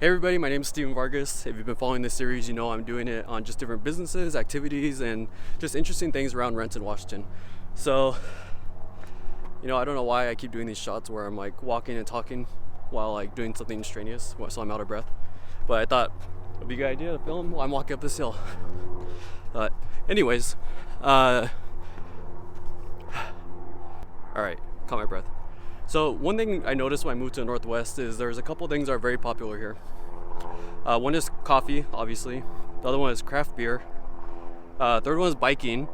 Hey everybody, my name is Steven Vargas. If you've been following this series, you know I'm doing it on just different businesses, activities, and just interesting things around Renton, Washington. So, I don't know why I keep doing these shots where I'm like walking and talking while like doing something strenuous, so I'm out of breath. But I thought it'd be a good idea to film while I'm walking up this hill. Anyways, all right, caught my breath. So one thing I noticed when I moved to the Northwest is there's a couple things that are very popular here. One is coffee, obviously. The other one is craft beer. Third one is biking.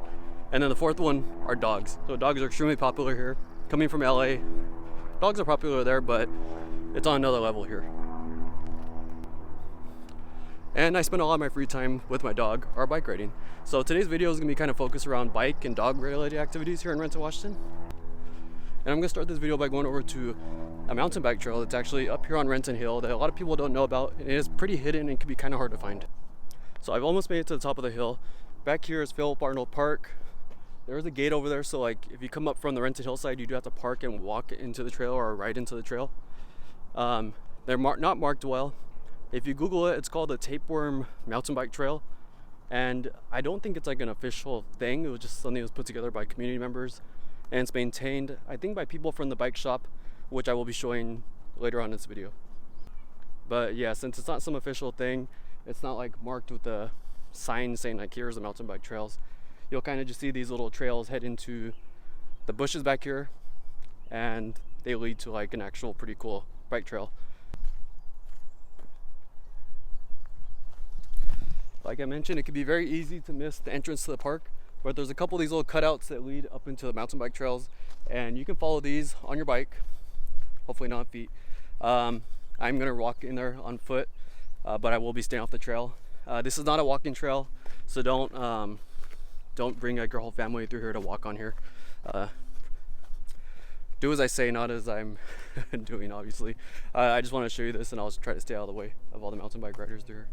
And then the fourth one are dogs. So dogs are extremely popular here. Coming from LA, dogs are popular there, but it's on another level here. And I spend a lot of my free time with my dog or bike riding. So today's video is going to be kind of focused around bike and dog related activities here in Renton, Washington. And I'm going to start this video by going over to a mountain bike trail that's actually up here on Renton Hill that a lot of people don't know about. It is pretty hidden and can be kind of hard to find. So I've almost made it to the top of the hill. Back here is Philip Arnold Park. There's a gate over there, so like if you come up from the Renton hillside, you do have to park and walk into the trail or ride into the trail. They're not marked well. If you Google it, it's called the Tapeworm mountain bike trail. And I don't think it's like an official thing. It was just something that was put together by community members. And it's maintained, I think, by people from the bike shop, which I will be showing later on in this video. But yeah, since it's not some official thing, it's not like marked with a sign saying like here's the mountain bike trails. You'll kind of just see these little trails head into the bushes back here, and they lead to like an actual pretty cool bike trail. Like I mentioned, it can be very easy to miss the entrance to the park. But there's a couple of these little cutouts that lead up into the mountain bike trails, and you can follow these on your bike, hopefully not on feet. I'm gonna walk in there on foot, but I will be staying off the trail. This is not a walking trail, so don't bring like your whole family through here to walk on here. Do as I say, not as I'm doing, obviously. I just want to show you this, and I'll try to stay out of the way of all the mountain bike riders through here.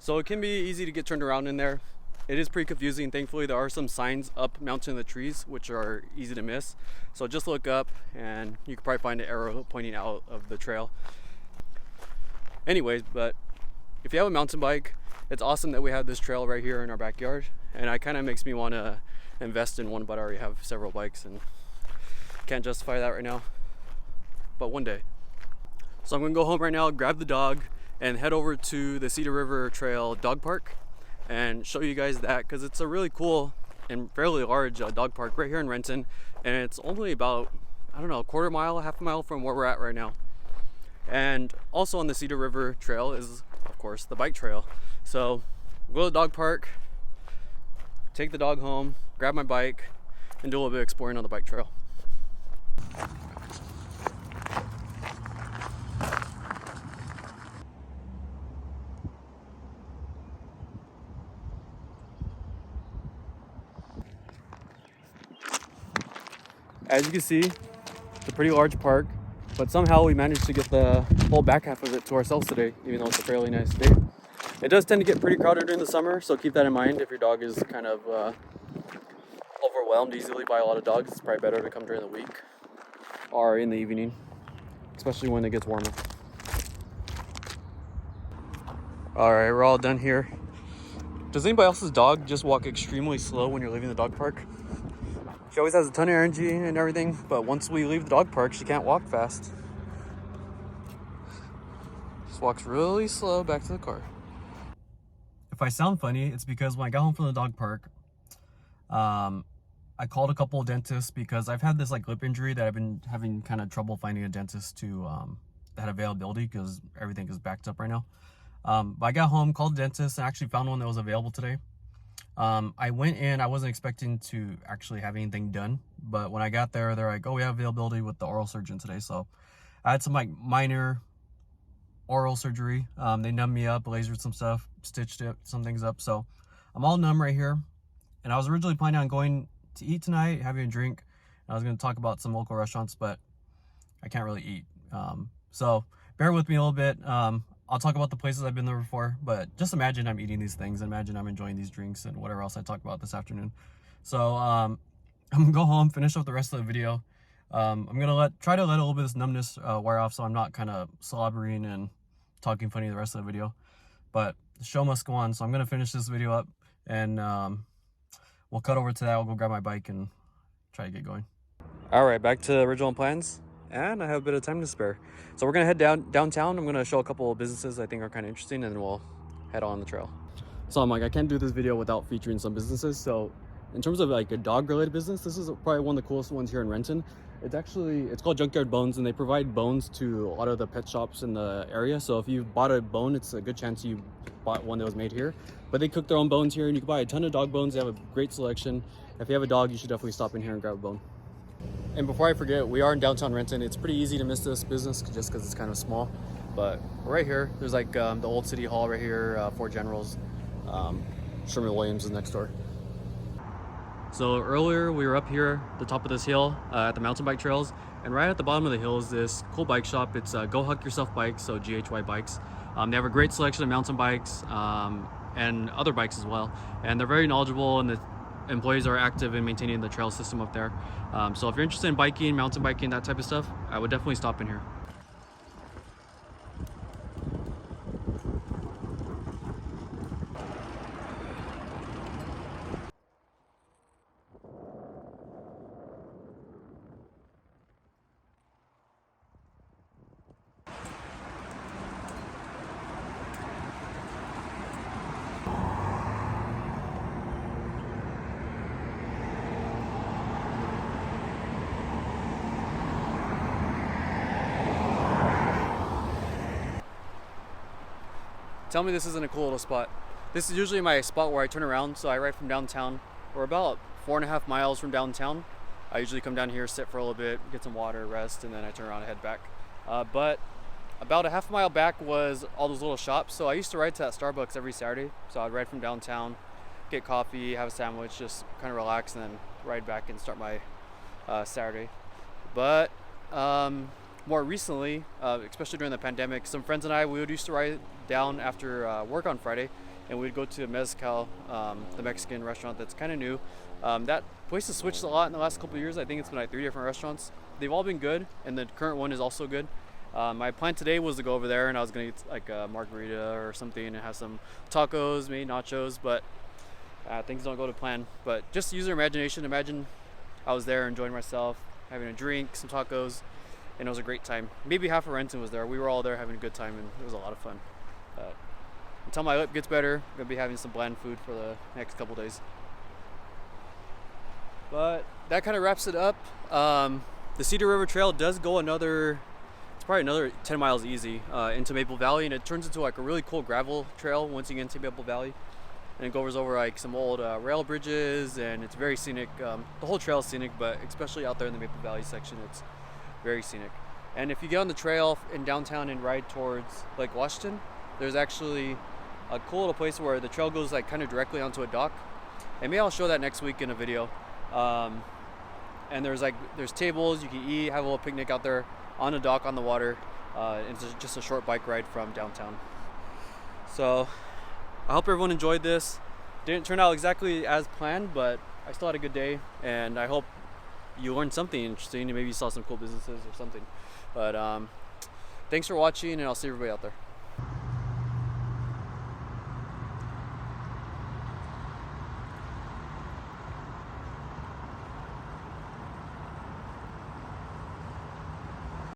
So it can be easy to get turned around in there. It is pretty confusing. Thankfully, there are some signs up mounted in the trees, which are easy to miss. So just look up and you can probably find an arrow pointing out of the trail. Anyways, but if you have a mountain bike, it's awesome that we have this trail right here in our backyard. And it kind of makes me want to invest in one, but I already have several bikes and can't justify that right now. But one day. So I'm gonna go home right now, grab the dog, and head over to the Cedar River Trail dog park and show you guys that, because it's a really cool and fairly large dog park right here in Renton, and it's only about, I don't know, a quarter mile, half a mile from where we're at right now. And also on the Cedar River Trail is, of course, the bike trail. So we'll go to the dog park, take the dog home, grab my bike, and do a little bit of exploring on the bike trail. As you can see, it's a pretty large park, but somehow we managed to get the whole back half of it to ourselves today, even though it's a fairly nice day. It does tend to get pretty crowded during the summer, so keep that in mind. If your dog is kind of overwhelmed easily by a lot of dogs, it's probably better to come during the week or in the evening, especially when it gets warmer. All right, we're all done here. Does anybody else's dog just walk extremely slow when you're leaving the dog park? She always has a ton of energy and everything, but once we leave the dog park, she can't walk fast. Just walks really slow back to the car. If I sound funny, it's because when I got home from the dog park, I called a couple of dentists because I've had this like lip injury that I've been having kind of trouble finding a dentist to that had availability because everything is backed up right now. But I got home, called the dentist, and actually found one that was available today. I went in, I wasn't expecting to actually have anything done, but when I got there, they're like, oh, we have availability with the oral surgeon today. So I had some like minor oral surgery. They numbed me up, lasered some stuff, stitched some things up. So I'm all numb right here, and I was originally planning on going to eat tonight, having a drink. I was going to talk about some local restaurants, but I can't really eat. So bear with me a little bit. I'll talk about the places I've been there before, but just imagine I'm eating these things. Imagine I'm enjoying these drinks and whatever else I talk about this afternoon. So I'm gonna go home, finish up the rest of the video. I'm gonna try to let a little bit of this numbness wear off, so I'm not kind of slobbering and talking funny the rest of the video. But the show must go on, so I'm gonna finish this video up, and we'll cut over to that. I'll go grab my bike and try to get going. All right, back to original plans, and I have a bit of time to spare. So we're gonna head downtown. I'm gonna show a couple of businesses I think are kind of interesting, and then we'll head on the trail. So I'm like, I can't do this video without featuring some businesses. So in terms of like a dog related business, this is probably one of the coolest ones here in Renton. It's called Junkyard Bones, and they provide bones to a lot of the pet shops in the area. So if you bought a bone, it's a good chance you bought one that was made here. But they cook their own bones here, and you can buy a ton of dog bones. They have a great selection. If you have a dog, you should definitely stop in here and grab a bone. And before I forget, we are in downtown Renton. It's pretty easy to miss this business just because it's kind of small. But right here, there's like the old city hall right here, Fort General's. Sherman Williams is next door. So earlier we were up here at the top of this hill at the mountain bike trails, and right at the bottom of the hill is this cool bike shop. It's Go Huck Yourself Bikes, so GHY Bikes. They have a great selection of mountain bikes and other bikes as well, and they're very knowledgeable, and the employees are active in maintaining the trail system up there. So if you're interested in biking, mountain biking, that type of stuff, I would definitely stop in here. Tell me this isn't a cool little spot. This is usually my spot where I turn around, so I ride from downtown. We're about 4.5 miles from downtown. I usually come down here, sit for a little bit, get some water, rest, and then I turn around and head back. But about a half mile back was all those little shops. So I used to ride to that Starbucks every Saturday. So I'd ride from downtown, get coffee, have a sandwich, just kind of relax, and then ride back and start my Saturday. But more recently, especially during the pandemic, some friends and I, we would used to ride down after work on Friday, and we'd go to Mezcal, the Mexican restaurant that's kind of new. That place has switched a lot in the last couple of years. I think it's been like 3 different restaurants. They've all been good, and the current one is also good. My plan today was to go over there, and I was gonna get like a margarita or something and have some tacos, maybe nachos, but things don't go to plan. But just use your imagination. Imagine I was there enjoying myself, having a drink, some tacos, and it was a great time. Maybe half of Renton was there. We were all there having a good time, and it was a lot of fun. Until my lip gets better, I'm gonna be having some bland food for the next couple days. But that kind of wraps it up. The Cedar River Trail does go it's probably another 10 miles easy into Maple Valley, and it turns into like a really cool gravel trail once you get into Maple Valley. And it goes over like some old rail bridges, and it's very scenic. The whole trail is scenic, but especially out there in the Maple Valley section, it's very scenic. And if you get on the trail in downtown and ride towards Lake Washington, there's actually a cool little place where the trail goes like kind of directly onto a dock. And maybe I'll show that next week in a video. And there's tables, you can eat, have a little picnic out there on a dock on the water. It's just a short bike ride from downtown. So I hope everyone enjoyed this. Didn't turn out exactly as planned, but I still had a good day, and I hope you learned something interesting, and maybe you saw some cool businesses or something. But thanks for watching, and I'll see everybody out there.